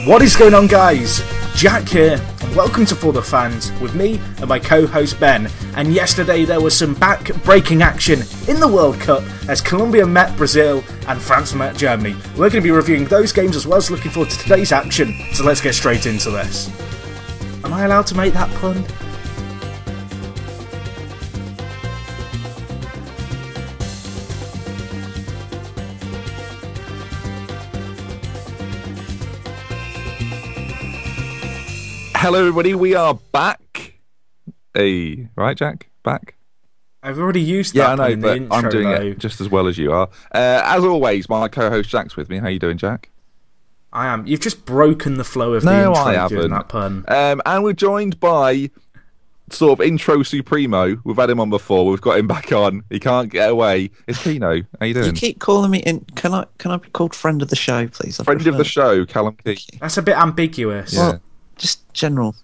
What is going on, guys? Jack here, and welcome to For The Fans with me and my co-host Ben. And yesterday there was some back-breaking action in the World Cup as Colombia met Brazil and France met Germany. We're going to be reviewing those games as well as looking forward to today's action, so let's get straight into this. Am I allowed to make that pun? Hello everybody, we are back. Hey, right Jack? Back? I've already used that in the intro, I'm doing it just as well as you are. As always, my co-host Jack's with me. How you doing, Jack? I am. You've just broken the flow of the intro. I haven't. Doing that pun. And we're joined by sort of intro supremo. We've had him on before. We've got him back on. He can't get away. It's Kino. How you doing? You keep calling me in. Can I be called friend of the show, please? Friend of the show, Callum Key. That's a bit ambiguous. Yeah. Well, just general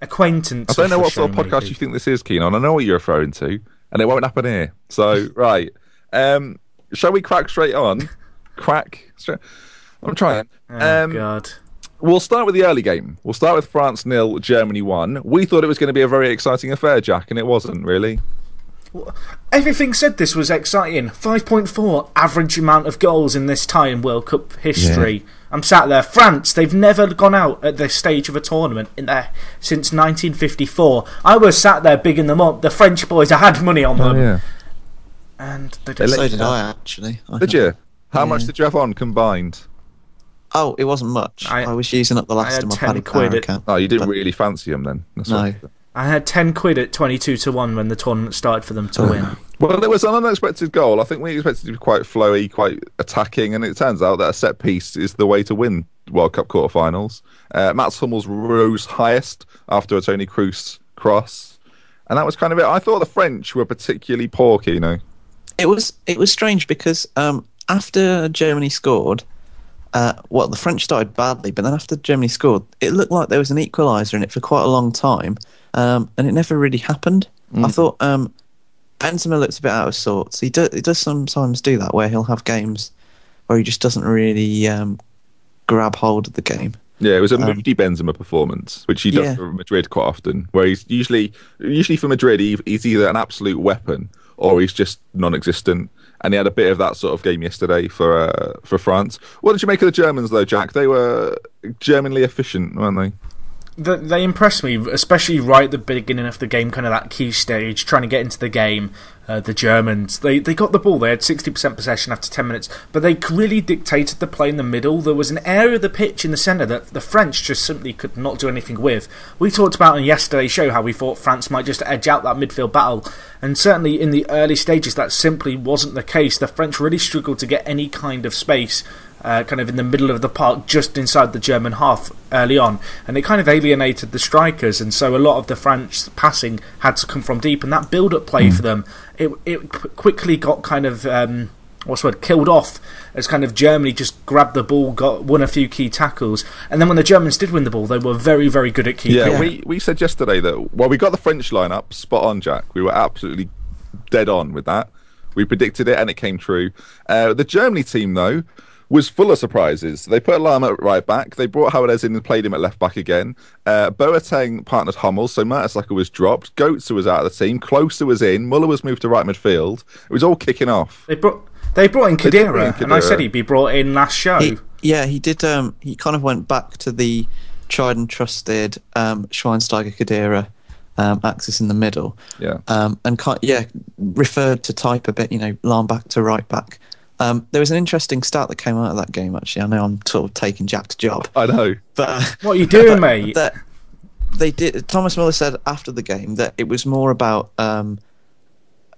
acquaintance. I don't know what sort of podcast you think this is, Keenan. I know what you're referring to, and it won't happen here. So, right. Shall we crack straight on? I'm trying. God. We'll start with the early game. We'll start with France 0, Germany 1. We thought it was going to be a very exciting affair, Jack, and it wasn't, really. Everything said this was exciting. 5.4 average amount of goals in this tie in World Cup history. Yeah. I'm sat there. France, they've never gone out at this stage of a tournament since 1954. I was sat there bigging them up. The French boys, I had money on them. Yeah. And they did. So did I, actually. Did you? How much did you have on combined? Oh, it wasn't much. I was using up the last of my paddy power account. Oh, you didn't really fancy them then? No. I had 10 quid at 22 to 1 when the tournament started for them to win. Well, it was an unexpected goal. I think we expected it to be quite flowy, quite attacking, and it turns out that a set piece is the way to win World Cup quarterfinals. Mats Hummels rose highest after a Toni Kroos cross, and that was kind of it. I thought the French were particularly poor, Kino. It was strange because after Germany scored, the French started badly, but then after Germany scored, it looked like there was an equaliser in it for quite a long time. And it never really happened. I thought Benzema looks a bit out of sorts. He does sometimes do that, where he'll have games where he just doesn't really grab hold of the game. Yeah, it was a moody Benzema performance, which he does for Madrid quite often, where he's usually for Madrid, he's either an absolute weapon or he's just non-existent. And he had a bit of that sort of game yesterday for France. What did you make of the Germans, though, Jack? They were Germanly efficient, weren't they? They impressed me, especially right at the beginning of the game, kind of that key stage, trying to get into the game. The Germans, they got the ball. They had 60% possession after 10 minutes, but they really dictated the play in the middle. There was an area of the pitch in the centre that the French just simply could not do anything with. We talked about in yesterday's show how we thought France might just edge out that midfield battle, and certainly in the early stages that simply wasn't the case. The French really struggled to get any kind of space kind of in the middle of the park, just inside the German half early on, and it kind of alienated the strikers, and so a lot of the French passing had to come from deep, and that build-up play for them, it quickly got kind of killed off as kind of Germany just grabbed the ball, won a few key tackles, and then when the Germans did win the ball, they were very, very good at keeping. Yeah, we said yesterday that we got the French lineup spot on, Jack. We were absolutely dead on with that. We predicted it, and it came true. The Germany team, though, was full of surprises. They put Lama at right back. They brought Howard in and played him at left back again. Boateng partnered Hummels, so Mertesacker was dropped. Goetze was out of the team. Klose was in. Muller was moved to right midfield. It was all kicking off. They brought in Khedira, and I said he'd be brought in last show. He did. He kind of went back to the tried and trusted Schweinsteiger Khedira axis in the middle. Yeah. And referred to type a bit. Lahm back to right back. There was an interesting stat that came out of that game, actually. I know I'm sort of taking Jack's job. I know. But what are you doing, mate? They did. Thomas Muller said after the game that it was more about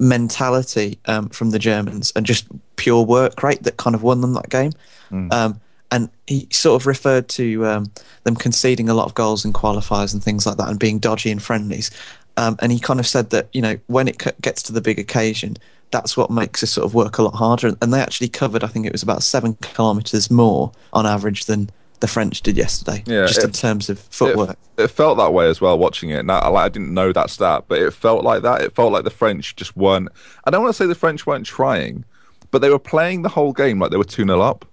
mentality from the Germans and just pure work rate that kind of won them that game. And he sort of referred to them conceding a lot of goals in qualifiers and things like that and being dodgy in friendlies. And he kind of said that, when it gets to the big occasion, that's what makes us sort of work a lot harder. And they actually covered, I think it was about 7 kilometres more on average than the French did yesterday, in terms of footwork. It felt that way as well watching it. Now, I didn't know that stat, but it felt like that. It felt like the French just weren't... I don't want to say the French weren't trying, but they were playing the whole game like they were 2-0 up.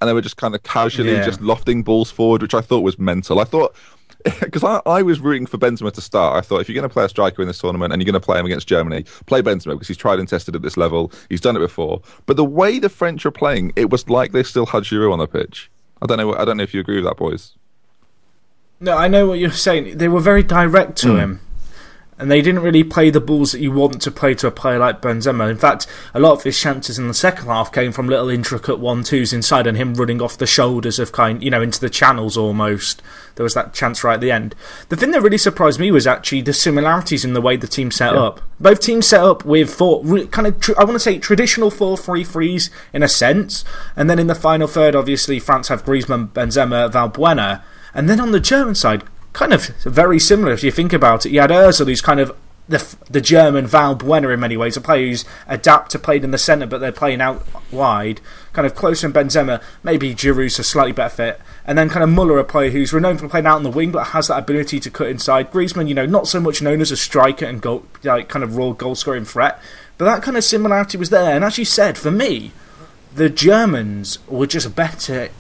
and they were just kind of casually just lofting balls forward, which I thought was mental. I thought, because I was rooting for Benzema to start. I thought, if you're going to play a striker in this tournament and you're going to play him against Germany, play Benzema, because he's tried and tested at this level. He's done it before. But the way the French are playing, it was like they still had Giroud on the pitch. I don't know if you agree with that, boys. No, I know what you're saying. They were very direct to him. And they didn't really play the balls that you want to play to a player like Benzema. In fact, a lot of his chances in the second half came from little intricate 1-2s inside and him running off the shoulders of into the channels almost. There was that chance right at the end. The thing that really surprised me was actually the similarities in the way the team set up. Both teams set up with I want to say traditional 4-3-3s in a sense. And then in the final third, obviously, France have Griezmann, Benzema, Valbuena. And then on the German side, kind of very similar if you think about it. You had Ozil, who's kind of the German Valbuena in many ways, a player who's adapted to playing in the centre, but they're playing out wide. Kind of closer in Benzema, maybe Giroud's a slightly better fit. And then kind of Muller, a player who's renowned for playing out on the wing, but has that ability to cut inside. Griezmann, not so much known as a striker and kind of raw goal-scoring threat. But that kind of similarity was there. And as you said, for me, the Germans were just better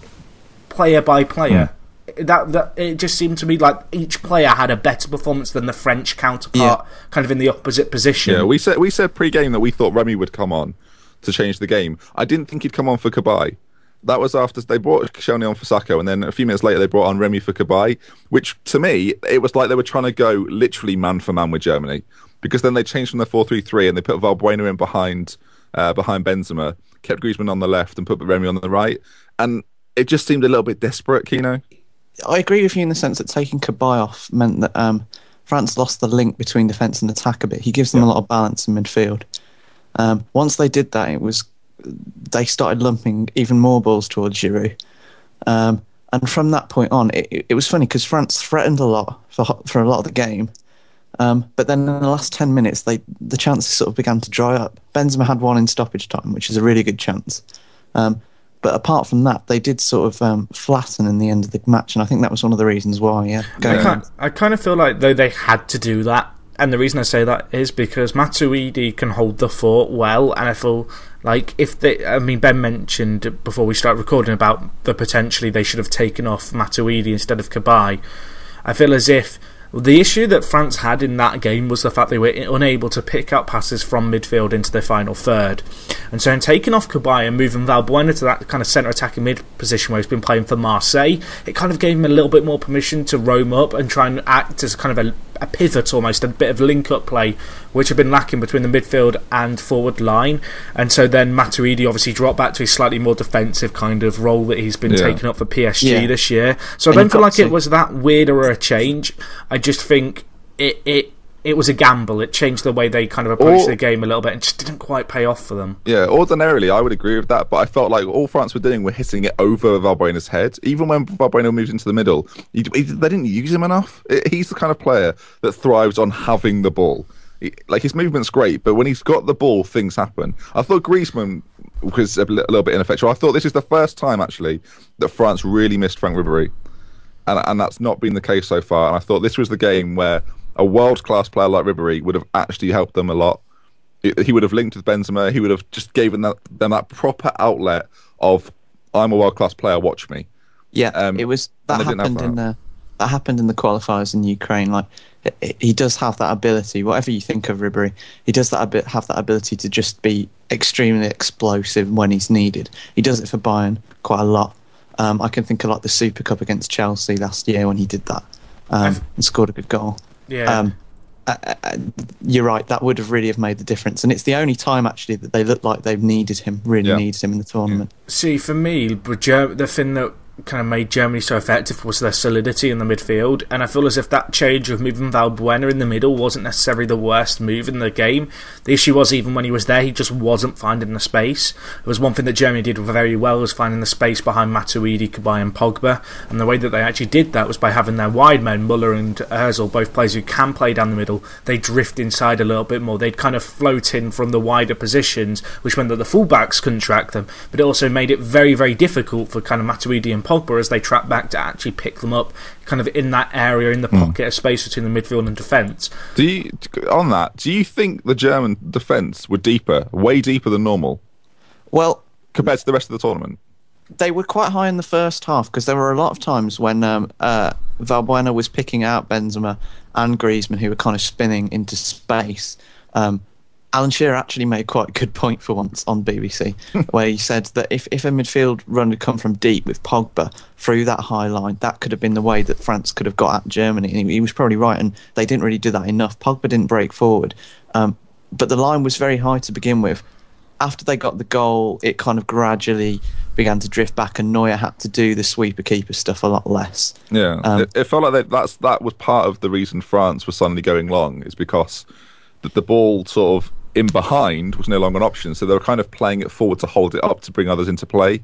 player by player. That it just seemed to me like each player had a better performance than the French counterpart, kind of in the opposite position. Yeah, we said pre-game that we thought Remy would come on to change the game. I didn't think he'd come on for Kabay. That was after they brought Koscielny on for Sacco, and then a few minutes later they brought on Remy for Kabay, which to me, it was like they were trying to go literally man for man with Germany, because then they changed from their 4-3-3 and they put Valbuena in behind Benzema, kept Griezmann on the left and put Remy on the right, and it just seemed a little bit desperate, Kino. I agree with you in the sense that taking Kabay off meant that France lost the link between defence and attack a bit. He gives them a lot of balance in midfield. Once they did that, they started lumping even more balls towards Giroud. And from that point on, it was funny because France threatened a lot for a lot of the game. But then in the last 10 minutes, the chances sort of began to dry up. Benzema had one in stoppage time, which is a really good chance. But apart from that, they did sort of flatten in the end of the match, and I think that was one of the reasons why. I kind of feel like though they had to do that, and the reason I say that is because Matuidi can hold the fort well, and I feel like Ben mentioned before we start recording about the potentially they should have taken off Matuidi instead of Kabay. I feel as if the issue that France had in that game was the fact they were unable to pick up passes from midfield into their final third. And so in taking off Kabay and moving Valbuena to that kind of centre attacking mid position where he's been playing for Marseille, it kind of gave him a little bit more permission to roam up and try and act as kind of a pivot almost, a bit of link-up play, which had been lacking between the midfield and forward line. And so then Matuidi obviously dropped back to his slightly more defensive kind of role that he's been taking up for PSG this year. So I don't feel like it was that weird or a change. I just think it was a gamble. It changed the way they kind of approached the game a little bit and just didn't quite pay off for them. Yeah, ordinarily I would agree with that, but I felt like all France were doing were hitting it over Valbuena's head. Even when Valbuena moved into the middle, they didn't use him enough. He's the kind of player that thrives on having the ball. His movement's great, but when he's got the ball, things happen. I thought Griezmann was a little bit ineffectual. I thought this is the first time, actually, that France really missed Franck Ribéry. And that's not been the case so far. And I thought this was the game where a world-class player like Ribéry would have actually helped them a lot. He would have linked with Benzema. He would have just given them that proper outlet of, I'm a world-class player, watch me. Yeah, it was that happened in the qualifiers in Ukraine. Like, he does have that ability. Whatever you think of Ribéry, he does have that ability to just be extremely explosive when he's needed. He does it for Bayern quite a lot. I can think of like the Super Cup against Chelsea last year when he did that and scored a good goal. Yeah. You're right, that would have really made the difference, and it's the only time actually that they look like they've needed him in the tournament. See, for me, the thing that kind of made Germany so effective was their solidity in the midfield, and I feel as if that change of moving Valbuena in the middle wasn't necessarily the worst move in the game. The issue was, even when he was there, he just wasn't finding the space. It was one thing that Germany did very well, was finding the space behind Matuidi, Kabay and Pogba, and the way that they actually did that was by having their wide men, Muller and Ozil, both players who can play down the middle. They drift inside a little bit more. They'd kind of float in from the wider positions, which meant that the fullbacks couldn't track them, but it also made it very, very difficult for kind of Matuidi and Pogba as they track back to actually pick them up kind of in that area, in the pocket of space between the midfield and defence. Do you think the German defence were way deeper than normal? Well, compared to the rest of the tournament? They were quite high in the first half because there were a lot of times when Valbuena was picking out Benzema and Griezmann, who were kind of spinning into space. Alan Shearer actually made quite a good point for once on BBC, where he said that if a midfield run had come from deep with Pogba through that high line, that could have been the way that France could have got at Germany. And he was probably right, and they didn't really do that enough. Pogba didn't break forward, but the line was very high to begin with. After they got the goal, it kind of gradually began to drift back, and Neuer had to do the sweeper-keeper stuff a lot less. Yeah, it felt like that was part of the reason France was suddenly going long, is because the ball sort of in behind was no longer an option, so they were kind of playing it forward to hold it up to bring others into play.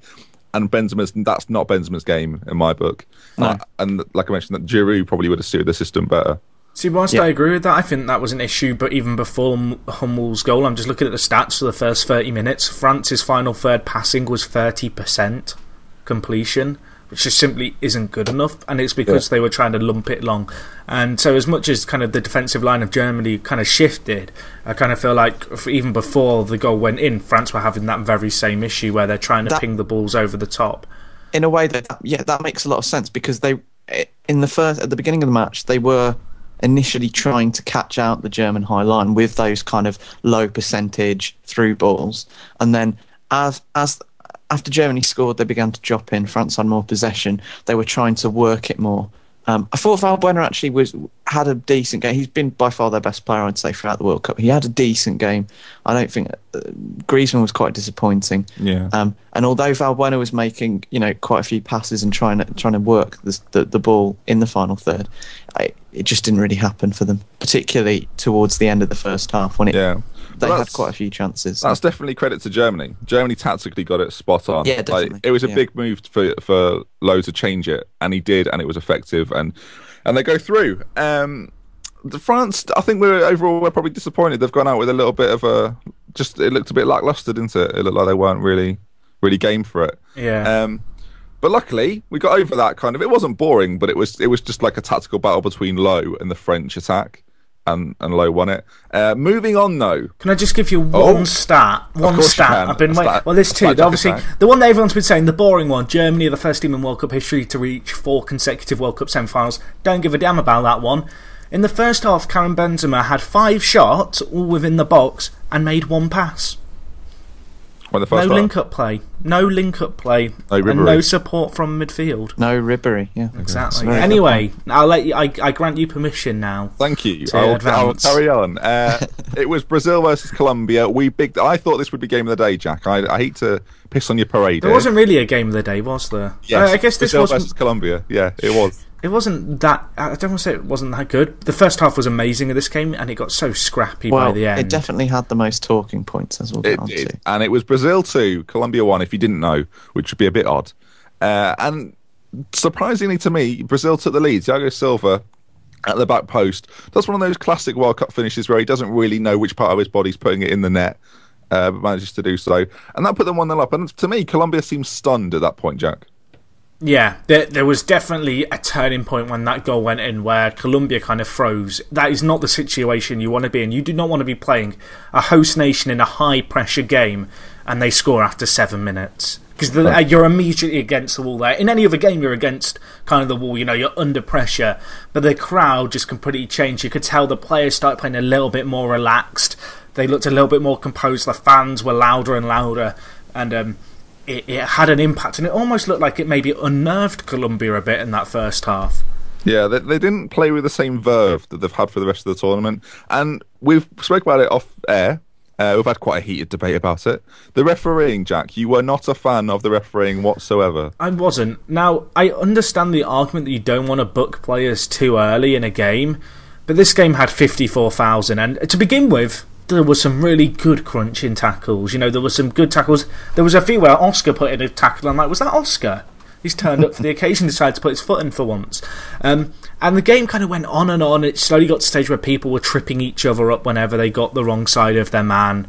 And that's not Benzema's game in my book. No. And like I mentioned, that Giroud probably would have suited the system better. See, whilst I agree with that, I think that was an issue, but even before Hummel's goal, I'm just looking at the stats for the first 30 minutes. France's final third passing was 30% completion, which just simply isn't good enough, and it's because they were trying to lump it long. And so as much as kind of the defensive line of Germany kind of shifted, I kind of feel like even before the goal went in, France were having that very same issue where they're trying to ping the balls over the top. In a way that makes a lot of sense, because at the beginning of the match, they were initially trying to catch out the German high line with those kind of low percentage through balls, and then after Germany scored, they began to drop in. France had more possession. They were trying to work it more. I thought Valbuena actually had a decent game. He's been by far their best player, I'd say, throughout the World Cup. He had a decent game. I don't think Griezmann was quite disappointing. Yeah. And although Valbuena was making quite a few passes and trying to work the ball in the final third, it just didn't really happen for them, particularly towards the end of the first half when they had quite a few chances. That's definitely credit to Germany. Germany tactically got it spot on. Yeah, definitely. It was a big move for Lowe to change it, and he did, and it was effective, and they go through. The France, I think we're probably disappointed. They've gone out with a little bit of it looked a bit lacklustre, didn't it? It looked like they weren't really game for it. Yeah. But luckily, we got over that kind of. It wasn't boring, but it was just like a tactical battle between Lowe and the French attack. And Lowe won it. Moving on, though. Can I just give you one stat? One stat. I've been waiting. Well, there's two. Obviously, the one that everyone's been saying, the boring one. Germany are the first team in World Cup history to reach 4 consecutive World Cup semi-finals. Don't give a damn about that one. In the first half, Karim Benzema had 5 shots, all within the box, and made 1 pass. No link-up play. No link-up play. No and no support from midfield. No Ribery, yeah. Exactly. Anyway, I'll let you. I grant you permission now. Thank you. I'll carry on. It was Brazil versus Colombia. I thought this would be game of the day, Jack. I hate to piss on your parade. There wasn't really a game of the day, was there? Yes, I guess this Brazil was versus Colombia. Yeah, it was. It wasn't that. I don't want to say it wasn't that good. The first half was amazing of this game, and it got so scrappy by the end. It definitely had the most talking points, as we'll get on to. And it was Brazil 2, Colombia 1, if you didn't know, which would be a bit odd. And surprisingly to me, Brazil took the lead. Thiago Silva at the back post. That's one of those classic World Cup finishes where he doesn't really know which part of his body's putting it in the net, but manages to do so. And that put them 1-0 up. And to me, Colombia seemed stunned at that point, Jack. Yeah, there was definitely a turning point when that goal went in where Colombia kind of froze. That is not the situation you want to be in. You do not want to be playing a host nation in a high-pressure game and they score after 7 minutes. Because you're immediately against the wall there. In any other game, you're against kind of the wall, you're under pressure. But the crowd just completely changed. You could tell the players started playing a little bit more relaxed. They looked a little bit more composed. The fans were louder and louder. And it had an impact, and it almost looked like it maybe unnerved Colombia a bit in that first half. Yeah, they didn't play with the same verve that they've had for the rest of the tournament. And we've spoke about it off air. We've had quite a heated debate about it. The refereeing, Jack, you were not a fan of the refereeing whatsoever. I wasn't. Now, I understand the argument that you don't want to book players too early in a game, but this game had 54 fouls in, and to begin with, there was some really good crunching tackles. There were some good tackles. There was a few where Oscar put in a tackle. I'm like, was that Oscar? He's turned up for the occasion, decided to put his foot in for once. And the game kind of went on and on. It slowly got to a stage where people were tripping each other up whenever they got the wrong side of their man.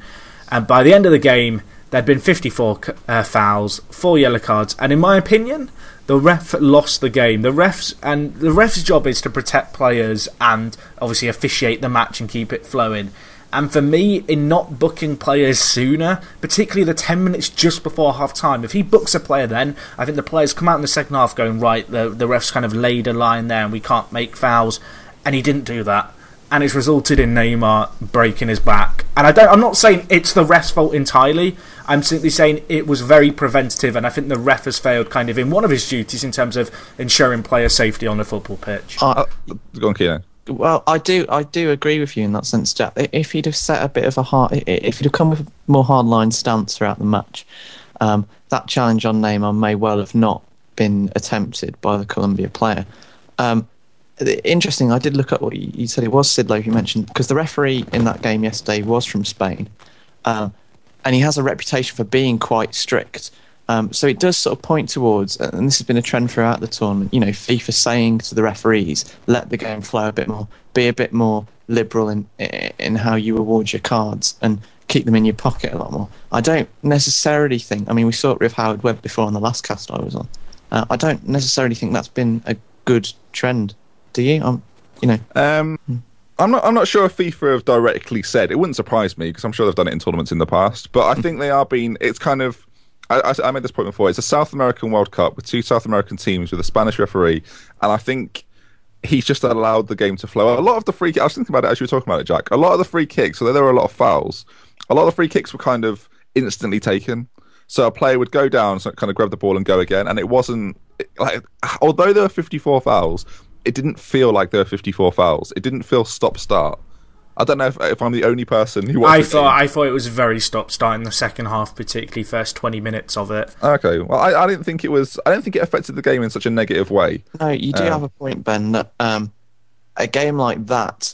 And by the end of the game, there'd been 54 fouls, 4 yellow cards. And in my opinion, the ref lost the game. The ref's job is to protect players and obviously officiate the match and keep it flowing. And for me, in not booking players sooner, particularly the 10 minutes just before half-time, if he books a player then, I think the players come out in the second half going, right, the ref's kind of laid a line there and we can't make fouls. And he didn't do that. And it's resulted in Neymar breaking his back. And I'm not saying it's the ref's fault entirely. I'm simply saying it was very preventative, and I think the ref has failed kind of in one of his duties in terms of ensuring player safety on the football pitch. Go on, Keno. Well, I do agree with you in that sense, Jack. If he'd have set a bit of if he'd have come with a more hardline stance throughout the match, that challenge on Neymar may well have not been attempted by the Colombia player. Interesting, I did look at what you said. It was Sidlow who mentioned, because the referee in that game yesterday was from Spain, and he has a reputation for being quite strict. So it does sort of point towards, and this has been a trend throughout the tournament, FIFA saying to the referees, let the game flow a bit more, be a bit more liberal in how you award your cards, and keep them in your pocket a lot more. I don't necessarily think, we saw it with Howard Webb before on the last cast I was on. I don't necessarily think that's been a good trend. Do you? I'm not sure if FIFA have directly said. It wouldn't surprise me because I'm sure they've done it in tournaments in the past. But I think they are being. It's kind of. I made this point before. It's a South American World Cup with two South American teams with a Spanish referee, and I think he's just allowed the game to flow. A lot of the free. I was thinking about it as you were talking about it, Jack. A lot of the free kicks, although there were a lot of fouls, a lot of the free kicks were kind of instantly taken. So a player would go down, so kind of grab the ball and go again, and it wasn't like. Although there were 54 fouls. It didn't feel like there were 54 fouls. It didn't feel stop-start. I don't know if I'm the only person who watched I thought it was very stop-start in the second half, particularly first 20 minutes of it. Okay, well, I didn't think it was. I don't think it affected the game in such a negative way. No, you do have a point, Ben. That a game like that,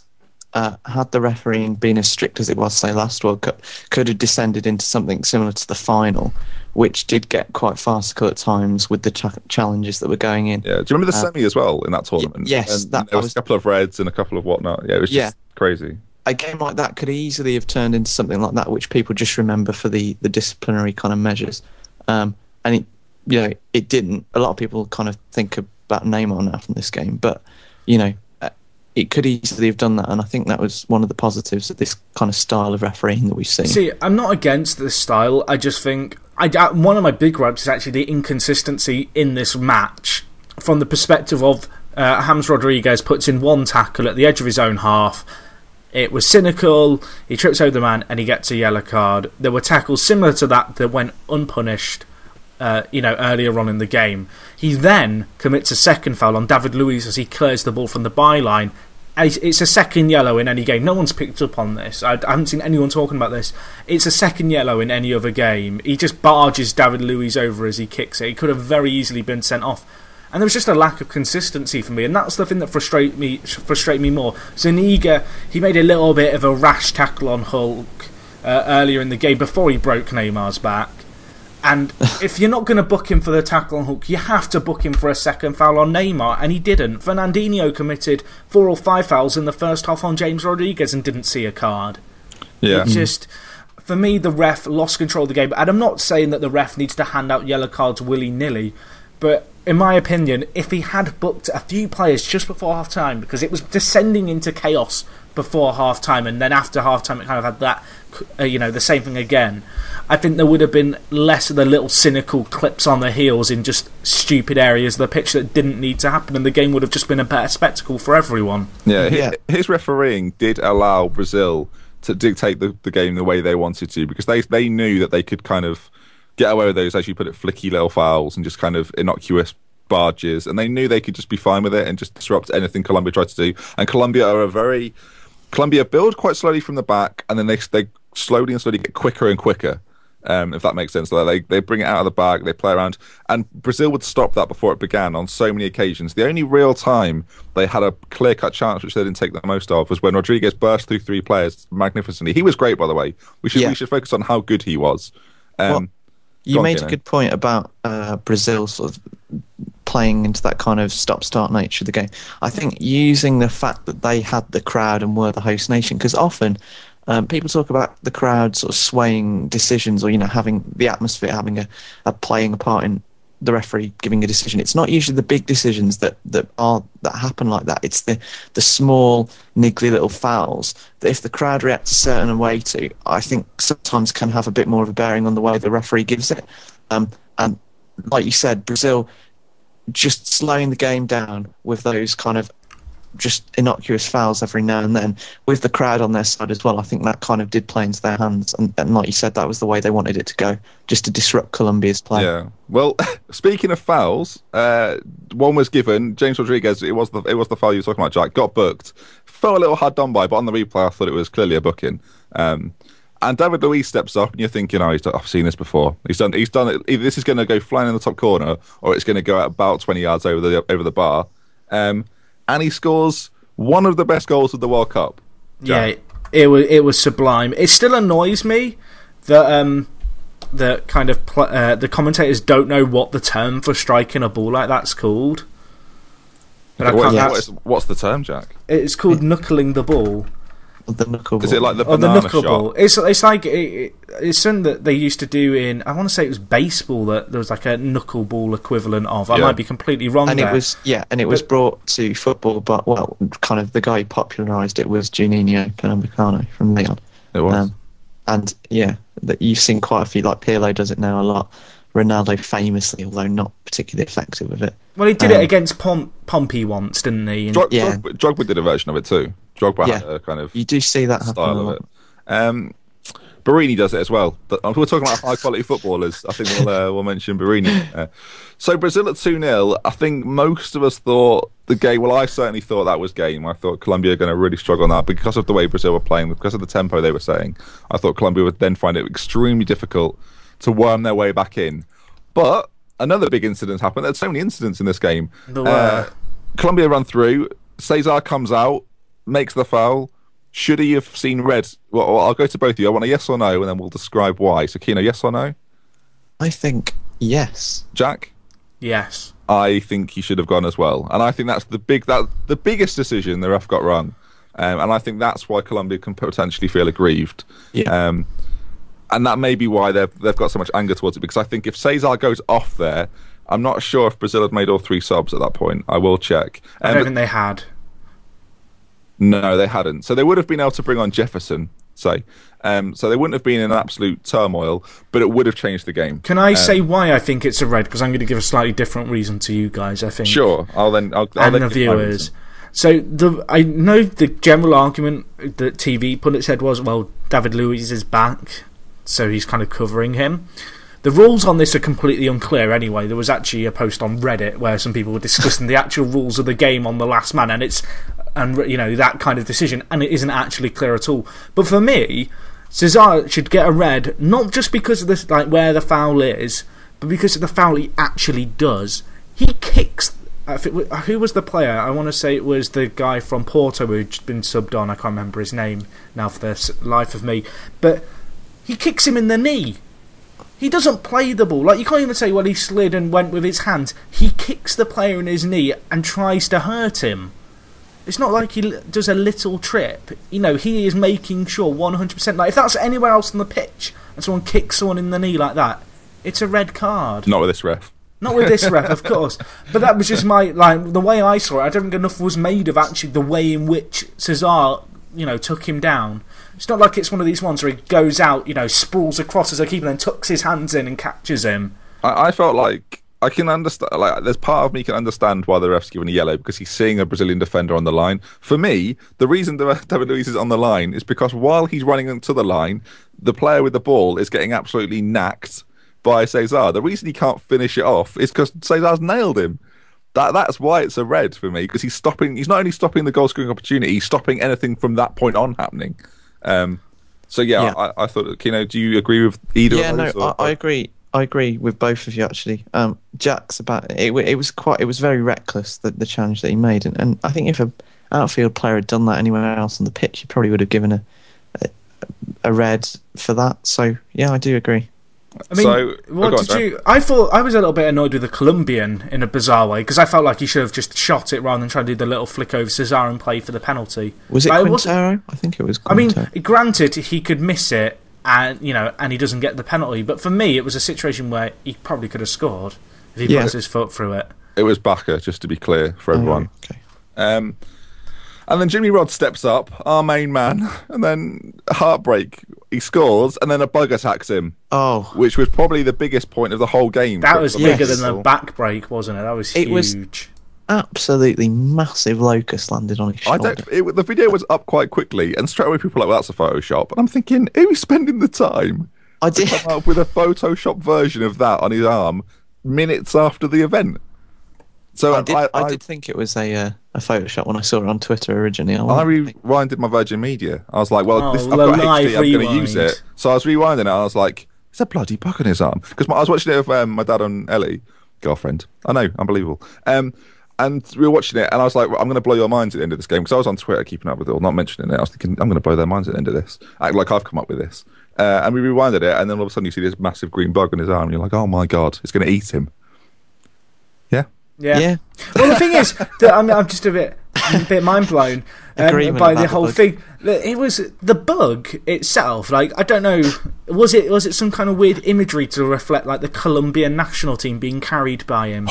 had the refereeing been as strict as it was, say, last World Cup, could have descended into something similar to the final, which did get quite farcical at times with the challenges that were going in. Yeah, do you remember the semi as well in that tournament? Yes, there was a couple of reds and a couple of whatnot. Yeah, it was just crazy. A game like that could easily have turned into something like that, which people just remember for the disciplinary kind of measures. And it didn't. A lot of people kind of think about Neymar now from this game, but it could easily have done that, and I think that was one of the positives of this kind of style of refereeing that we've seen. See, I'm not against this style. I just think one of my big gripes is actually the inconsistency in this match from the perspective of James Rodriguez puts in one tackle at the edge of his own half. It was cynical, he trips over the man and he gets a yellow card. There were tackles similar to that went unpunished earlier on in the game. He then commits a second foul on David Luiz as he clears the ball from the byline. It's a second yellow in any game. No one's picked up on this. I haven't seen anyone talking about this. It's a second yellow in any other game. He just barges David Luiz over as he kicks it. He could have very easily been sent off. And there was just a lack of consistency for me, and that's the thing that frustrated me more. Zuniga, he made a little bit of a rash tackle on Hulk earlier in the game before he broke Neymar's back. And if you're not going to book him for the tackle on Hulk, you have to book him for a second foul on Neymar, and he didn't. Fernandinho committed 4 or 5 fouls in the first half on James Rodriguez and didn't see a card. Yeah. It's just, for me, the ref lost control of the game. And I'm not saying that the ref needs to hand out yellow cards willy-nilly, but in my opinion, if he had booked a few players just before half-time, because it was descending into chaos before half-time, and then after half-time it kind of had that, the same thing again, I think there would have been less of the little cynical clips on the heels in just stupid areas of the pitch that didn't need to happen, and the game would have just been a better spectacle for everyone. Yeah, his refereeing did allow Brazil to dictate the game the way they wanted to, because they knew that they could kind of get away with those, as you put it, flicky little fouls and just kind of innocuous barges, and they knew they could just be fine with it and just disrupt anything Colombia tried to do. And Colombia build quite slowly from the back, and then they slowly get quicker and quicker, if that makes sense. So they bring it out of the bag, they play around, and Brazil would stop that before it began on so many occasions. The only real time they had a clear-cut chance, which they didn't take the most of, was when Rodriguez burst through 3 players magnificently. He was great, by the way. We should focus on how good he was. You made a good point about Brazil sort of playing into that kind of stop-start nature of the game. I think using the fact that they had the crowd and were the host nation, because often people talk about the crowd sort of swaying decisions, or having the atmosphere having a playing a part in the referee giving a decision. It's not usually the big decisions that happen like that. It's the small, niggly little fouls that, if the crowd reacts a certain way to, I think sometimes can have a bit more of a bearing on the way the referee gives it. And like you said, Brazil just slowing the game down with those kind of just innocuous fouls every now and then, with the crowd on their side as well. I think that kind of did play into their hands, and like you said, that was the way they wanted it to go, just to disrupt Colombia's play. Yeah. Well, speaking of fouls, one was given. James Rodriguez. It was the foul you were talking about, Jack. Got booked. Felt a little hard done by, but on the replay, I thought it was clearly a booking. And David Luiz steps up, and you're thinking, "Oh, I've seen this before. He's done it. Either this is going to go flying in the top corner, or it's going to go at about 20 yards over the bar." And he scores one of the best goals of the World Cup. Jack. Yeah, it was sublime. It still annoys me that the commentators don't know what the term for striking a ball like that's called. But what's the term, Jack? It's called knuckling the ball. The knuckle ball. Is it like the banana shot? Ball. It's like it's something that they used to do in, I want to say it was baseball, that there was like a knuckleball equivalent of. I might be completely wrong and there. It was brought to football, but kind of the guy who popularised it was Juninho Pernambucano from Leon. It was. That you've seen quite a few, like Pirlo does it now a lot. Ronaldo famously, although not particularly effective with it. Well, he did it against Pompey once, didn't he? Drogba did a version of it too. Drogba had a kind of you do see that style happen a of it. Barini does it as well. We're talking about high quality footballers. I think we'll mention Barini. So Brazil at 2-0. I think most of us thought the game. Well, I certainly thought that was game. I thought Colombia were going to really struggle on that because of the way Brazil were playing, because of the tempo they were setting. I thought Colombia would then find it extremely difficult to worm their way back in. But another big incident happened. There's so many incidents in this game. Colombia run through. Cesar comes out, makes the foul. Should he have seen red? Well, I'll go to both of you. I want a yes or no, and then we'll describe why. So, Kino, yes or no? I think yes. Jack? Yes. I think he should have gone as well. And I think that's the biggest decision the ref got wrong. And I think that's why Colombia can potentially feel aggrieved. Yeah. And that may be why they've got so much anger towards it, because I think if Cesar goes off there, I'm not sure if Brazil had made all three subs at that point. I will check. I don't think they had. No, they hadn't. So they would have been able to bring on Jefferson, say. So they wouldn't have been in absolute turmoil, but it would have changed the game. Can I say why I think it's a red? Because I'm going to give a slightly different reason to you guys, I think. Sure. I'll then the viewers. So I know the general argument that TV pundits said was, well, David Luiz is back, so he's kind of covering him. The rules on this are completely unclear anyway. There was actually a post on Reddit where some people were discussing the actual rules of the game on the last man, and that kind of decision, and it isn't actually clear at all. But for me, Cesar should get a red, not just because of this, like where the foul is, but because of the foul he actually does. He kicks. Who was the player? I want to say it was the guy from Porto who'd been subbed on. I can't remember his name now for the life of me. But he kicks him in the knee. He doesn't play the ball. Like, you can't even say, well, he slid and went with his hands. He kicks the player in his knee and tries to hurt him. It's not like he does a little trip. He is making sure 100%. Like, if that's anywhere else on the pitch and someone kicks someone in the knee like that, it's a red card. Not with this ref. Not with this ref, of course. But that was just the way I saw it. I don't think enough was made of actually the way in which Cesar, took him down. It's not like it's one of these ones where he goes out, sprawls across as a keeper and tucks his hands in and catches him. I felt like I can understand. Like, there's part of me can understand why the ref's given a yellow, because he's seeing a Brazilian defender on the line. For me, the reason David Luiz is on the line is because while he's running into the line, the player with the ball is getting absolutely knacked by Cesar. The reason he can't finish it off is because Cesar's nailed him. That's why it's a red for me, because he's not only stopping the goal scoring opportunity, he's stopping anything from that point on happening. I thought, Kino, do you agree with either of those? Yeah, no, I agree. I agree with both of you, actually. Jack's about it. It was very reckless, the challenge that he made, and I think if an outfield player had done that anywhere else on the pitch, he probably would have given a red for that. So yeah, I do agree. I mean, I thought I was a little bit annoyed with the Colombian in a bizarre way, because I felt like he should have just shot it rather than try to do the little flick over Cesar and play for the penalty. Was it Quintero? I think it was Quintero. I mean, granted, he could miss it, and he doesn't get the penalty. But for me, it was a situation where he probably could have scored. if he puts his foot through it. It was Baka, just to be clear for everyone. Okay. And then Jimmy Rod steps up, our main man, and then heartbreak. He scores, and then a bug attacks him. Oh. Which was probably the biggest point of the whole game. That was bigger than the back break, wasn't it? That was huge. It was absolutely massive locust landed on his shoulder. The video was up quite quickly, and straight away people were like, well, that's a Photoshop. And I'm thinking, who's spending the time to come up with a Photoshop version of that on his arm minutes after the event? So I did think it was a Photoshop when I saw it on Twitter originally. I rewinded my Virgin Media. I was like, well, I've got HD, I'm going to use it. So I was rewinding it, and I was like, there's a bloody bug on his arm. Because I was watching it with my dad and Ellie, girlfriend. I know, unbelievable. And we were watching it, and I was like, well, I'm going to blow your minds at the end of this game. Because I was on Twitter keeping up with it, or not mentioning it. I was thinking, I'm going to blow their minds at the end of this. Act like I've come up with this. And we rewinded it, and then all of a sudden you see this massive green bug on his arm, and you're like, oh my God, it's going to eat him. Yeah. Well, the thing is, that I'm just a bit mind blown by the whole thing. It was the bug itself. Like, I don't know, was it some kind of weird imagery to reflect like the Colombian national team being carried by him?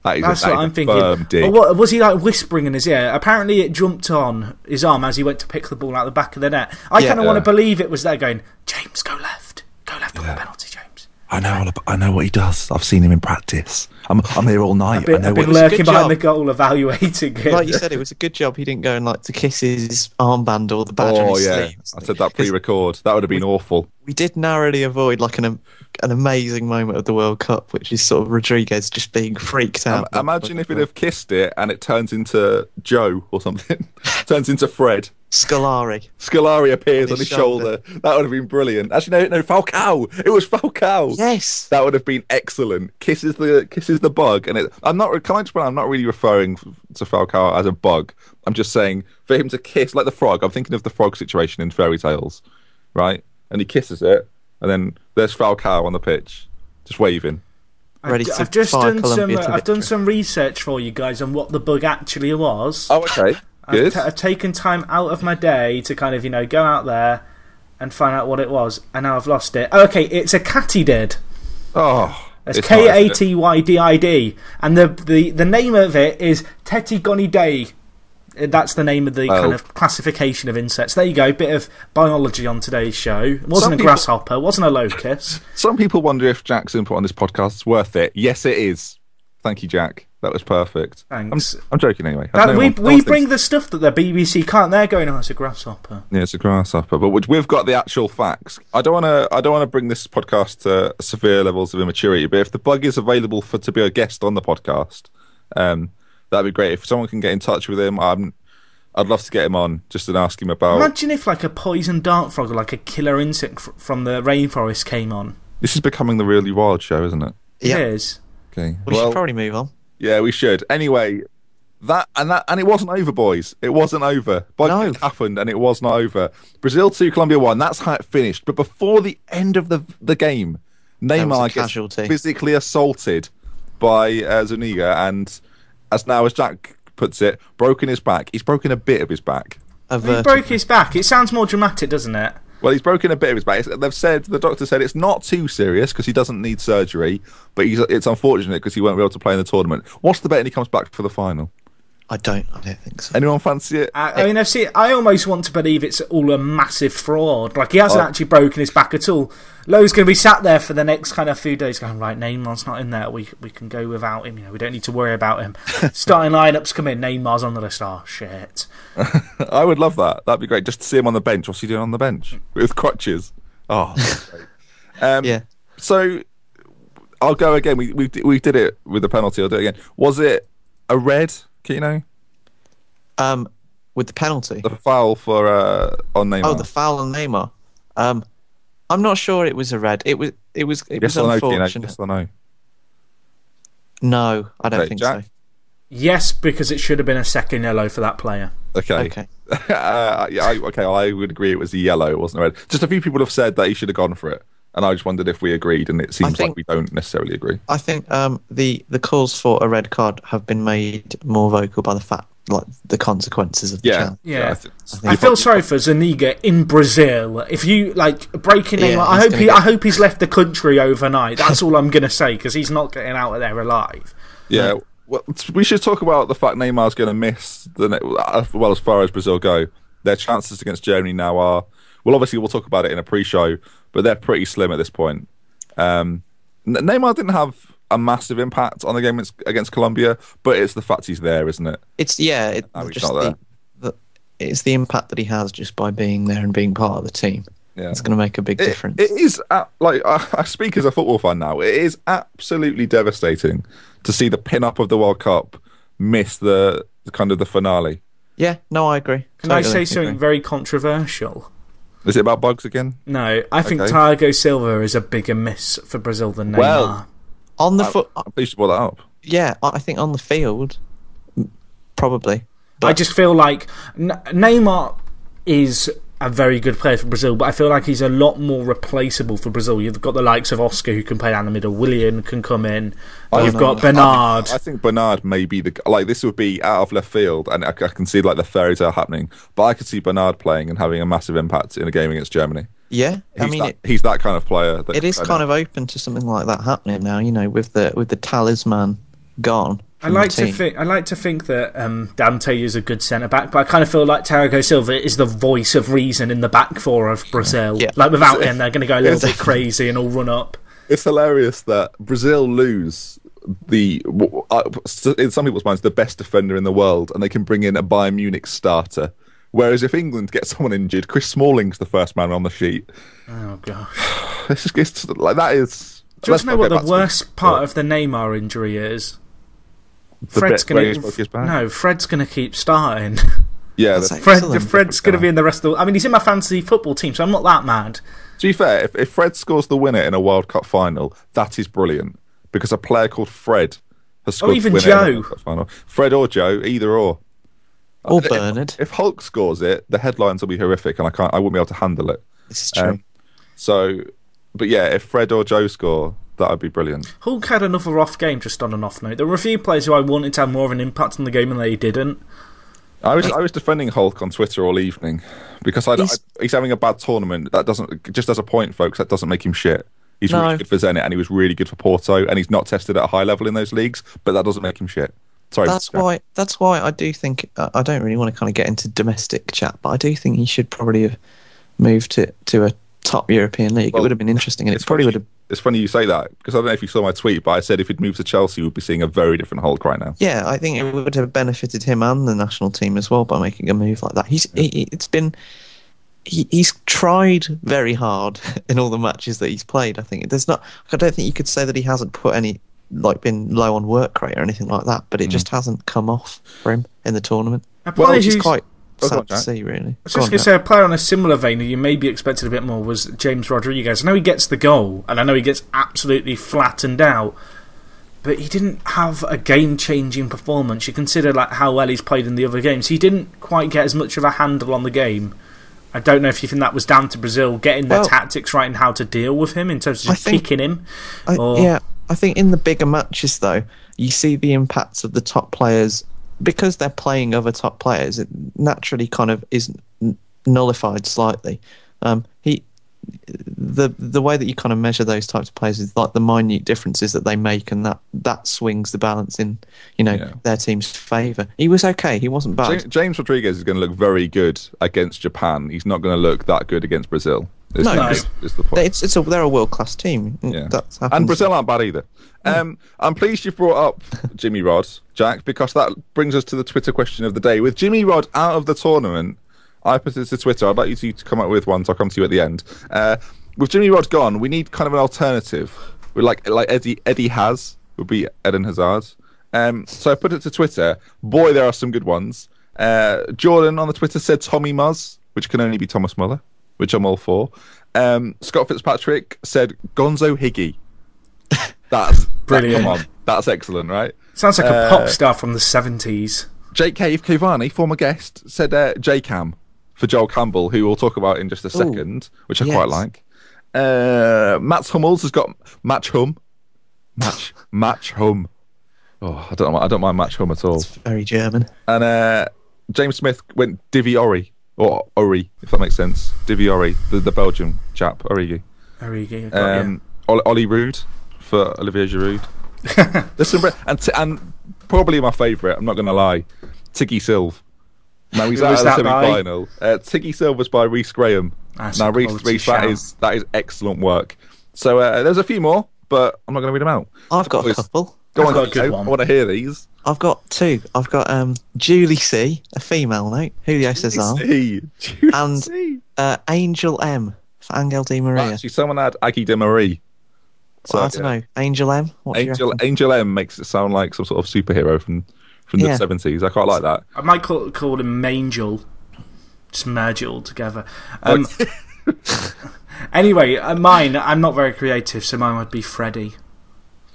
That's what I'm thinking. Or what was he like whispering in his ear? Apparently, it jumped on his arm as he went to pick the ball out the back of the net. I kind of want to believe it was there going, James, go left on the penalty, James. I know what he does. I've seen him in practice. I'm here all night. I've been lurking behind the goal, evaluating him. Like you said, it was a good job he didn't go and to kiss his armband or the badge on his sleeve. I said that pre-record. That would have been awful. We did narrowly avoid an amazing moment of the World Cup, which is sort of Rodriguez just being freaked out. Imagine if he'd have kissed it and it turns into Joe or something. Turns into Fred. Scolari appears on his shoulder. That would have been brilliant. Actually, no, Falcao. It was Falcao. Yes, that would have been excellent. Kisses the bug, and I'm not really referring to Falcao as a bug. I'm just saying for him to kiss like the frog. I'm thinking of the frog situation in fairy tales, right? And he kisses it, and then there's Falcao on the pitch, just waving. I've done some research for you guys on what the bug actually was. Oh, okay. Good. I've taken time out of my day to kind of, go out there and find out what it was, and now I've lost it. Okay, it's a katydid. Oh, it's Katydid, and the name of it is Tetygonidae. That's the name of the kind of classification of insects. There you go, bit of biology on today's show. It wasn't a grasshopper, wasn't a locust. Some people wonder if Jack's input on this podcast is worth it. Yes, it is. Thank you, Jack. That was perfect. Thanks. I'm joking anyway. We bring the stuff that the BBC can't. They're going, it's a grasshopper. Yeah, it's a grasshopper. But we've got the actual facts. I don't want to bring this podcast to severe levels of immaturity. But if the bug is available to be a guest on the podcast, that'd be great. If someone can get in touch with him, I'd love to get him on just to ask him about. Imagine if a poison dart frog or a killer insect from the rainforest came on. This is becoming the Really Wild show, isn't it? Yeah. It is. Okay. We should probably move on. Yeah, we should. Anyway, and it wasn't over, boys. It wasn't over. It happened, and it was not over. Brazil 2, Colombia 1. That's how it finished. But before the end of the game, Neymar gets physically assaulted by Zuniga, and as Jack puts it, broken his back. He's broken a bit of his back. He broke his back. It sounds more dramatic, doesn't it? Well, he's broken a bit of his back. The doctor said it's not too serious because he doesn't need surgery, but it's unfortunate because he won't be able to play in the tournament. What's the bet and he comes back for the final? I don't think so. Anyone fancy it? I almost want to believe it's all a massive fraud. He hasn't actually broken his back at all. Lowe's going to be sat there for the next kind of few days going, right, Neymar's not in there. We can go without him. We don't need to worry about him. Starting lineups come in. Neymar's on the list. Oh, shit. I would love that. That'd be great. Just to see him on the bench. What's he doing on the bench? With crutches. Oh, that's great. Yeah. So, I'll go again. We did it with the penalty. I'll do it again. Was it a red, Keno? With the penalty? The foul for on Neymar. Oh, the foul on Neymar. I'm not sure it was a red. It was unfortunate. Yes or no? No, I don't think Jack? so. Yes, because it should have been a second yellow for that player. Okay. I would agree it was a yellow. It wasn't a red. Just a few people have said that he should have gone for it, and I just wondered if we agreed, and it seems like we don't necessarily agree. I think the calls for a red card have been made more vocal by the like the consequences of the challenge. Yeah. I feel sorry for Zuniga in Brazil. If you like breaking Neymar, I hope he's left the country overnight. That's all I'm gonna say, because he's not getting out of there alive. Yeah. Well, we should talk about the fact Neymar's going to miss well, as far as Brazil go. Their chances against Germany now are, well, obviously we'll talk about it in a pre-show, but they're pretty slim at this point. Neymar didn't have a massive impact on the game against Colombia, but it's the fact he's there, isn't it? It's it's the impact that he has just by being there and being part of the team. Yeah. It's going to make a big difference. It is, like, I speak as a football fan now, it is absolutely devastating to see the pin-up of the World Cup miss the kind of the finale. Yeah, no, I agree. Can I say something very controversial? Is it about bugs again? No, I think Thiago Silva is a bigger miss for Brazil than Neymar. Well, on the foot, I'm pleased you brought that up. Yeah, I think on the field, probably. But I just feel like Neymar is a very good player for Brazil, but I feel like he's a lot more replaceable for Brazil. You've got the likes of Oscar, who can play down the middle. Willian can come in. You've got Bernard. I think Bernard may be this would be out of left field, and I can see like the fairy tale happening. But I could see Bernard playing and having a massive impact in a game against Germany. Yeah, he's that kind of player. It is kind of open to something like that happening now. You know, with the talisman gone. I like to think that Dante is a good centre back, but I kind of feel like Thiago Silva is the voice of reason in the back four of Brazil. Yeah. Like without him, they're going to go a little bit crazy and all run up. It's hilarious that Brazil lose in some people's minds, the best defender in the world, and they can bring in a Bayern Munich starter. Whereas if England gets someone injured, Chris Smalling's the first man on the sheet. Oh gosh, it's like that is. Do you know what the worst part of the Neymar injury is? Fred's going to keep starting. Yeah, Fred's going to be in the rest of the... I mean, he's in my fantasy football team, so I'm not that mad. To be fair, if Fred scores the winner in a World Cup final, that is brilliant. Because a player called Fred has scored the winner in a World Cup final. Fred or Joe, either or. Or Bernard. If Hulk scores it, the headlines will be horrific, and I won't be able to handle it. This is true. But yeah, if Fred or Joe score... that would be brilliant. Hulk had another off game, just on an off note. There were a few players who I wanted to have more of an impact on the game and they didn't. I was defending Hulk on Twitter all evening because he's having a bad tournament. That doesn't, just as a point, folks, that doesn't make him shit. He's really good for Zenit and he was really good for Porto, and he's not tested at a high level in those leagues, but that doesn't make him shit. Sorry. That's why I do think I don't really want to kind of get into domestic chat, but I do think he should probably have moved to a top European league. It would have been interesting, and it probably would have. It's funny you say that, because I don't know if you saw my tweet, but I said if he'd moved to Chelsea, we'd be seeing a very different Hulk right now. Yeah, I think it would have benefited him and the national team as well by making a move like that. He's tried very hard in all the matches that he's played. I don't think you could say that he hasn't put any, like, been low on work rate or anything like that, but it just hasn't come off for him in the tournament. Which is quite sad to see, really. I was just going to say, a player on a similar vein who you maybe expected a bit more was James Rodriguez. I know he gets the goal, and I know he gets absolutely flattened out, but he didn't have a game-changing performance. You consider like how well he's played in the other games. He didn't quite get as much of a handle on the game. I don't know if you think that was down to Brazil getting their tactics right and how to deal with him in terms of just kicking him. Yeah, I think in the bigger matches, though, you see the impacts of the top players. Because they're playing other top players, it naturally kind of is nullified slightly. The way that you kind of measure those types of players is like the minute differences that they make, and that swings the balance in their team's favour. He was okay. He wasn't bad. James Rodriguez is going to look very good against Japan. He's not going to look that good against Brazil. Is the point. They're a world-class team. Yeah. And Brazil aren't bad either. I'm pleased you've brought up Jimmy Rod, Jack, because that brings us to the Twitter question of the day. With Jimmy Rod out of the tournament, I put it to Twitter. I'd like you to come up with one, so I'll come to you at the end. With Jimmy Rod gone, we need kind of an alternative. Like Eddie has would be Eden Hazard. So I put it to Twitter. Boy, there are some good ones. Jordan on the Twitter said Tommy Muzz, which can only be Thomas Muller, which I'm all for. Scott Fitzpatrick said Gonzo Higgy. That's brilliant. Come on, that's excellent, right? Sounds like a pop star from the 70s. Jake Cave Cavani, former guest, said J-Cam for Joel Campbell, who we'll talk about in just a second, which I quite like. Matt Hummels has got Match Hum. Oh, I don't mind match home at all. It's very German. And James Smith went Divi Ori, or Ori, if that makes sense. Divi Ori, the Belgian chap, Origi. Origi, I got you. Ollie Rude for Olivier Giroud. and probably my favourite, I'm not going to lie, Tiggy Silv. Now he's out of the semi-final. Tiggy Silv was by Reece Graham. Now Reece, that is excellent work. So there's a few more, but I'm not going to read them out. I've got a couple. Go on, I want to hear these. I've got two. I've got Julie C, a female note, Julio Cesar, and Angel M for Angel Di Maria. Actually, someone had Aggie Di Marie. So, I don't know. Angel M? Angel M makes it sound like some sort of superhero from the 70s. I quite like that. I might call him Mangel. Just merge it all together. Anyway, mine, I'm not very creative, so mine would be Freddie.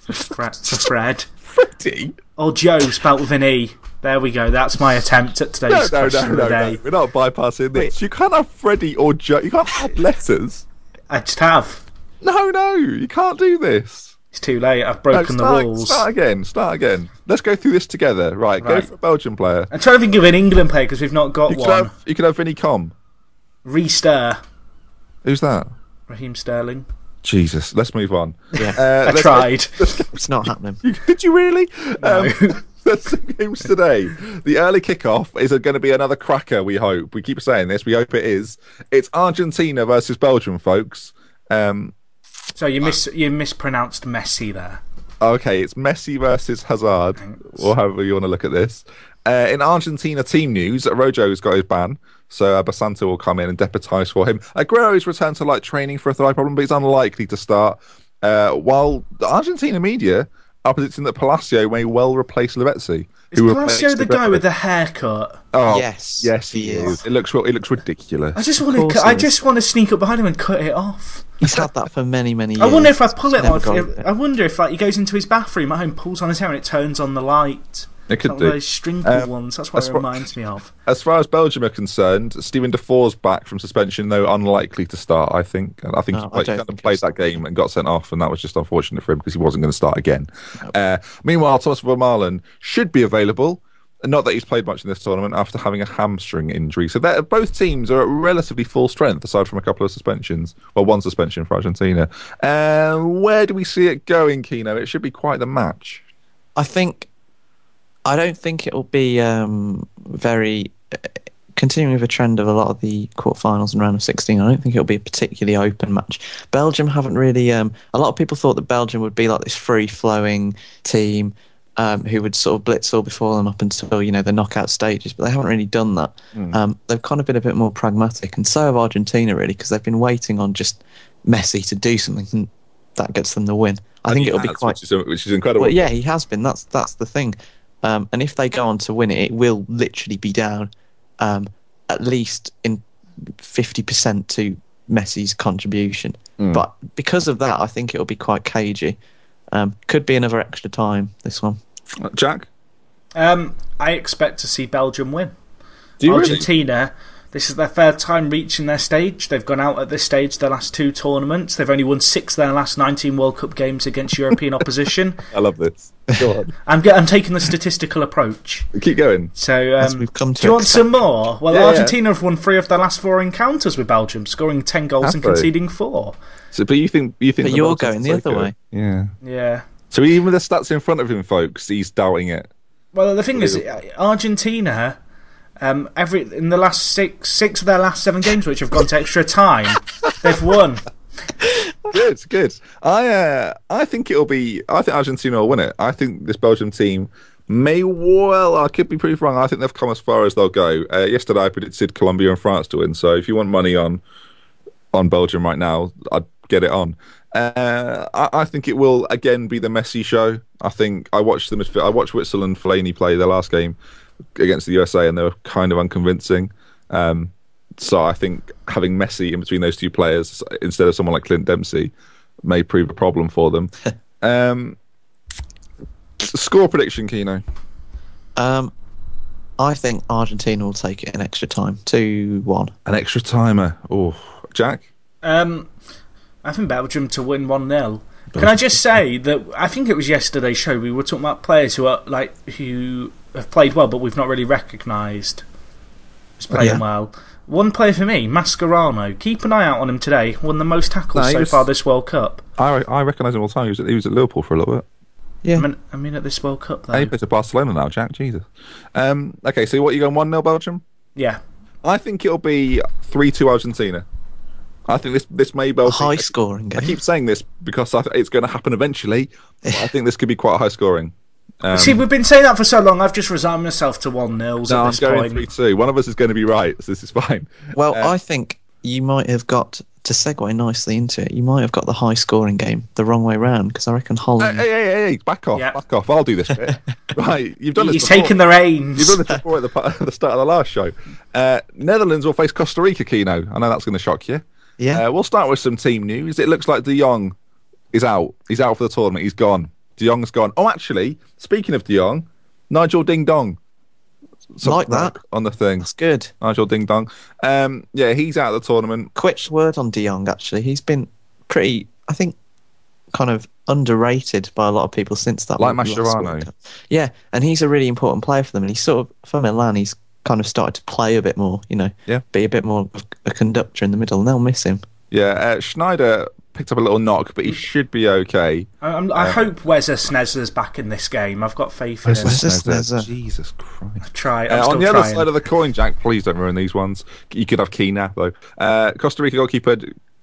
For Fred. Freddie? Or Joe, spelt with an E. There we go. That's my attempt at today's question of the day. No. We're not bypassing this. You can't have Freddie or Joe. You can't add letters. I just have. No. You can't do this. It's too late. I've broken the rules. Start again. Let's go through this together. Right. Go for a Belgian player. I'm trying to think of an England player because we've not got one. You could have Vinnie Com. Re-Stir. Who's that? Raheem Sterling. Jesus, let's move on. Yeah. I tried. It's not happening. Did you really? No. There's some games today. The early kickoff is going to be another cracker, we hope. We keep saying this. We hope it is. It's Argentina versus Belgium, folks. So you mispronounced Messi there. Okay, it's Messi versus Hazard, or however you want to look at this. In Argentina team news, Rojo's got his ban, so Basanta will come in and deputise for him. Aguero's returned to light training for a thigh problem, but he's unlikely to start. While the Argentina media are predicting that Palacio may well replace Lavezzi. Is Palacio the guy with the haircut? Oh, yes, he is. It looks ridiculous. I just want to sneak up behind him and cut it off. He's had that for many, many years. I wonder if I pull it off. I wonder if he goes into his bathroom at home, pulls on his hair, and it turns on the light. It could do. Those stringy ones. That's what it reminds me of. As far as Belgium are concerned, Steven Defoe's back from suspension, though unlikely to start, I think. And I think he played that game and got sent off, and that was just unfortunate for him because he wasn't going to start again. Nope. Meanwhile, Thomas Vermaelen should be available. Not that he's played much in this tournament after having a hamstring injury. So both teams are at relatively full strength, aside from a couple of suspensions. Well, one suspension for Argentina. Where do we see it going, Kino? It should be quite the match. I don't think it'll be very... continuing with a trend of a lot of the quarterfinals and round of 16, I don't think it'll be a particularly open match. Belgium haven't really... a lot of people thought that Belgium would be like this free-flowing team who would sort of blitz all before them up until, the knockout stages, but they haven't really done that. They've kind of been a bit more pragmatic, and so have Argentina, really, because they've been waiting on just Messi to do something, and that gets them the win. I think it'll be quite... Which is incredible. Well, yeah, he has been. That's the thing. And if they go on to win it, it will literally be down at least in 50% to Messi's contribution. But because of that, I think it'll be quite cagey. Could be another extra time, this one. Jack? I expect to see Belgium win. Do you Argentina, this is their third time reaching their stage. They've gone out at this stage their last 2 tournaments. They've only won 6 of their last 19 World Cup games against European opposition. I love this. Go on. I'm taking the statistical approach. Keep going. So, do you want some more? Well, Argentina have won 3 of their last 4 encounters with Belgium, scoring 10 goals and conceding 4. So, but you think but you're going the other way. Yeah. So even with the stats in front of him, folks, he's doubting it. Well, the thing is, Argentina, in the last 6 of their last 7 games, which have gone to extra time, they've won. Good. I think Argentina will win it. I think this Belgium team may well. I could be pretty wrong. I think they've come as far as they'll go. Yesterday, I predicted Colombia and France to win. So if you want money on Belgium right now, I'd get it on. I think it will again be the Messi show. I watched Witsel and Fellaini play their last game against the USA, and they were kind of unconvincing. So I think having Messi in between those 2 players instead of someone like Clint Dempsey may prove a problem for them. Score prediction, Kino. I think Argentina will take it in extra time, 2-1. An extra timer. Oh, Jack. I think Belgium to win 1-0. Can I just say that I think it was yesterday's show we were talking about players who have played well but we've not really recognised as playing well. One player for me, Mascherano. Keep an eye out on him today. Won the most tackles so far this World Cup. I recognise him all the time. He was at Liverpool for a little bit. Yeah. I mean at this World Cup though. He plays at Barcelona now, Jack. Jesus. Okay, so what are you going 1-0 Belgium? Yeah. I think it'll be 3-2 Argentina. I think this may well be a high scoring game. I keep saying this because it's going to happen eventually. But I think this could be quite high scoring. See, we've been saying that for so long. I've just resigned myself to 1-0 at this point. I'm going 3-2. One of us is going to be right, so this is fine. Well, I think you might have got, to segue nicely into it, you might have got the high scoring game the wrong way round, because I reckon Holland... Hey, back off, back off. I'll do this bit. Right, you've done this He's before. taken the reins. You've done this before at the start of the last show. Netherlands will face Costa Rica, Kino. I know that's going to shock you. Yeah. We'll start with some team news. It looks like De Jong is out. He's out for the tournament. He's gone. De Jong's gone. Oh, actually, speaking of De Jong, Nigel Ding Dong. Like that. On the thing. That's good. Nigel Ding Dong. Yeah, he's out of the tournament. Quick word on De Jong, actually. He's been pretty, I think, kind of underrated by a lot of people since that. Like Mascherano. Yeah, and he's a really important player for them. And he's sort of, for Milan, he's kind of started to play a bit more, be a bit more of a conductor in the middle, and they'll miss him. Yeah, Schneider picked up a little knock, but he should be okay. I hope Weza Snezler's back in this game. I've got faith in him. Jesus Christ. I'm on the trying. other side of the coin, Jack, please don't ruin these ones. You could have Kina, though. Costa Rica goalkeeper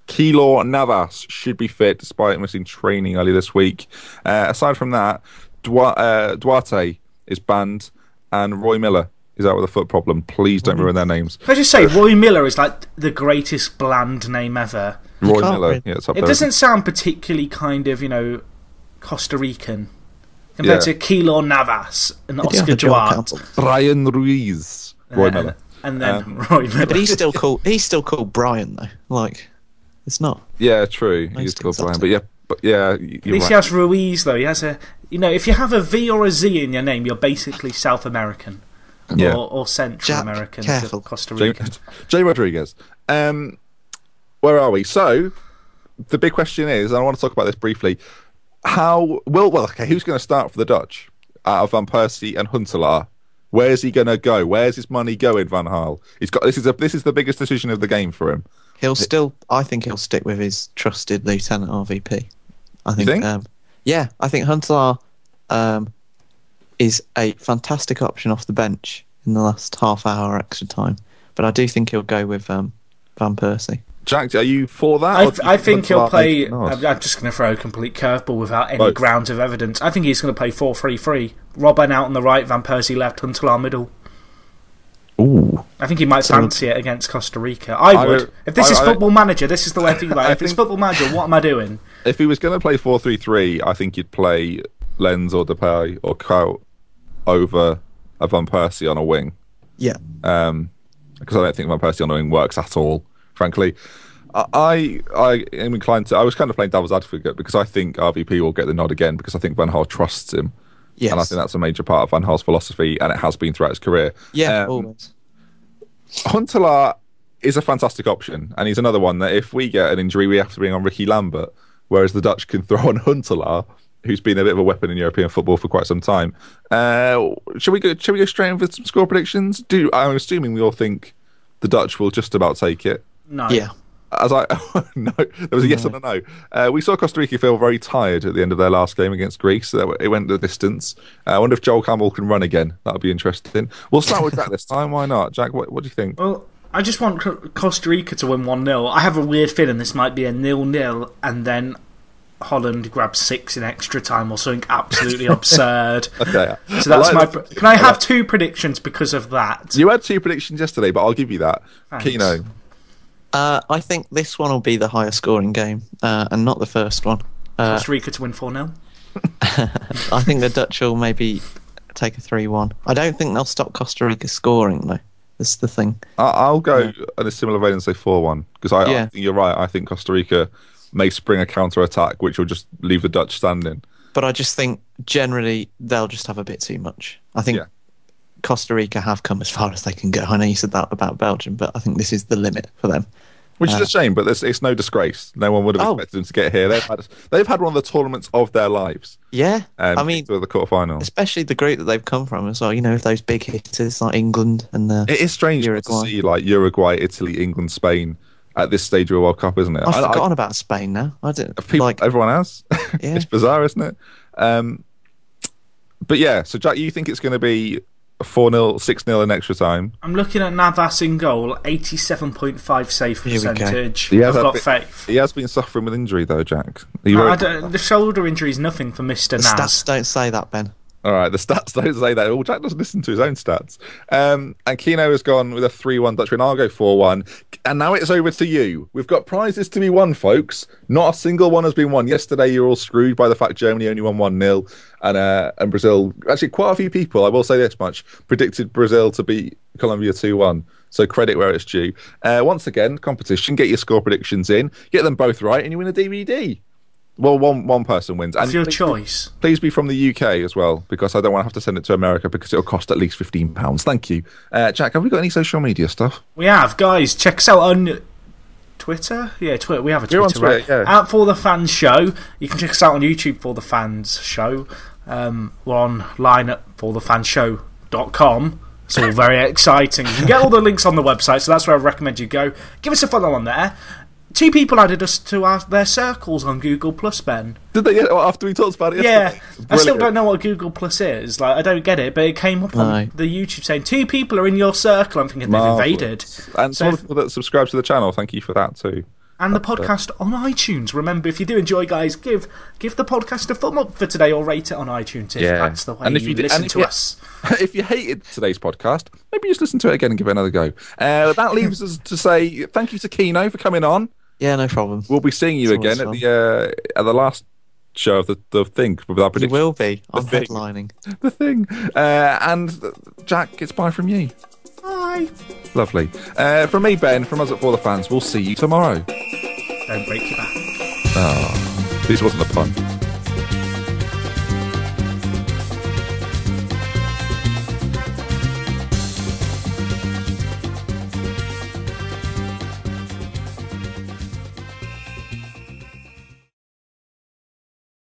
Keylor Navas should be fit despite missing training earlier this week. Aside from that, Duarte is banned, and Roy Miller is out with a foot problem. Please don't ruin their names. Can I just say, Roy Miller is like the greatest bland name ever. Roy Miller, yeah, it's up there. It doesn't sound particularly kind of, Costa Rican compared to Keylor Navas and Oscar Duarte. Brian Ruiz. Roy Miller. And then Roy Miller. But he's still called Brian, though. Like, it's not. Yeah, true. He's called Brian. But yeah, at least he has Ruiz, though. He has a... if you have a V or a Z in your name, you're basically South American. Yeah. Or Central American. Careful. Costa Rican. Jay Rodriguez. Where are we? So, the big question is, and I want to talk about this briefly, who's going to start for the Dutch out of Van Persie and Huntelaar? Where's he going to go? Where's his money going, Van Gaal? This is the biggest decision of the game for him. I think he'll stick with his trusted Lieutenant RVP. I think. You think? I think Huntelaar is a fantastic option off the bench in the last half hour extra time, but I do think he'll go with Van Persie. Jack, are you for that? I think he'll play... I'm just going to throw a complete curveball without any grounds of evidence. I think he's going to play 4-3-3. Robben out on the right, Van Persie left, Huntelaar middle. Ooh. I think he might fancy it against Costa Rica. I would. If this is Football Manager, this is the way I think about it. If it's Football Manager, what am I doing? If he was going to play 4-3-3, I think you'd play Lens or Depay or Kraut over a Van Persie on a wing. Yeah. Because I don't think Van Persie on a wing works at all, frankly. I am inclined to... I was kind of playing devil's advocate because I think RVP will get the nod again because I think Van Gaal trusts him. Yes. And I think that's a major part of Van Gaal's philosophy, and it has been throughout his career. Yeah, always. Huntelaar is a fantastic option, and he's another one that if we get an injury, we have to bring on Ricky Lambert, whereas the Dutch can throw on Huntelaar, who's been a bit of a weapon in European football for quite some time. Shall we go straight in with some score predictions? I'm assuming we all think the Dutch will just about take it. No. Yeah. No, there was a yes and a no. We saw Costa Rica feel very tired at the end of their last game against Greece. It went the distance. I wonder if Joel Campbell can run again. That would be interesting. We'll start with Jack this time. Why not, Jack? What do you think? Well, I just want Costa Rica to win 1-0. I have a weird feeling this might be a 0-0, and then Holland grabs 6 in extra time or something absolutely absurd. Okay. So that's Can I have 2 predictions because of that? You had 2 predictions yesterday, but I'll give you that. Thanks. Kino. I think this one will be the higher scoring game, and not the first one. Costa Rica to win 4-0. I think the Dutch will maybe take a 3-1. I don't think they'll stop Costa Rica scoring, though. That's the thing. I'll go in a similar vein and say 4-1, because I think you're right. I think Costa Rica may spring a counter-attack, which will just leave the Dutch standing. But I just think, generally, they'll just have a bit too much. I think Costa Rica have come as far as they can go. I know you said that about Belgium, but I think this is the limit for them. Which is a shame, but it's no disgrace. No one would have expected them to get here. They've had one of the tournaments of their lives. Yeah, I mean, to the quarterfinals, especially the group that they've come from as well. You know, with those big hitters like England and it is strange to see like Uruguay, Italy, England, Spain at this stage of a World Cup, isn't it? I've forgotten about Spain now. I didn't. Everyone has. Yeah. It's bizarre, isn't it? But yeah, so Jack, you think it's going to be 4-0, 6-0 in extra time? I'm looking at Navas in goal, 87.5 save percentage. I've got faith. He has been suffering with injury though, Jack. The shoulder injury is nothing for Mr. Naz. Stats don't say that, Ben. All right, the stats don't say that. Well, Jack doesn't listen to his own stats. And Keno has gone with a 3-1 Dutch win. I'll go 4-1. And now it's over to you. We've got prizes to be won, folks. Not a single one has been won. Yesterday, you're all screwed by the fact Germany only won 1-0. And Brazil, actually quite a few people, I will say this much, predicted Brazil to beat Colombia 2-1. So credit where it's due. Once again, competition, get your score predictions in. Get them both right and you win a DVD. Well, one person wins. Of your choice. Please be from the UK as well, because I don't want to have to send it to America because it'll cost at least £15. Thank you. Jack, have we got any social media stuff? We have, guys. Check us out on Twitter. Yeah, Twitter. We have a Twitter, on Twitter, right? Yeah. At For The Fans Show. You can check us out on YouTube For The Fans Show. We're online at forthefanshow.com. It's all very exciting. You can get all the links on the website, so that's where I recommend you go. Give us a follow on there. 2 people added us to their circles on Google Plus, Ben. Did they? After we talked about it yesterday? Yeah. I still don't know what Google Plus is. Like, I don't get it, but it came up on the YouTube saying 2 people are in your circle. I'm thinking they've invaded. And so people that subscribe to the channel, thank you for that too. And the podcast on iTunes. Remember, if you do enjoy, guys, give the podcast a thumb up for today or rate it on iTunes if that's the way you listen to us. If you hated today's podcast, maybe just listen to it again and give it another go. That leaves us to say thank you to Keno for coming on. Yeah, no problem. We'll be seeing you again at the last show of the thing with our prediction. You will be. I'm headlining. The thing. And Jack, it's bye from you. Bye. Lovely. From me, Ben, from us at For The Fans, we'll see you tomorrow. Don't break your back. Oh, this wasn't a pun.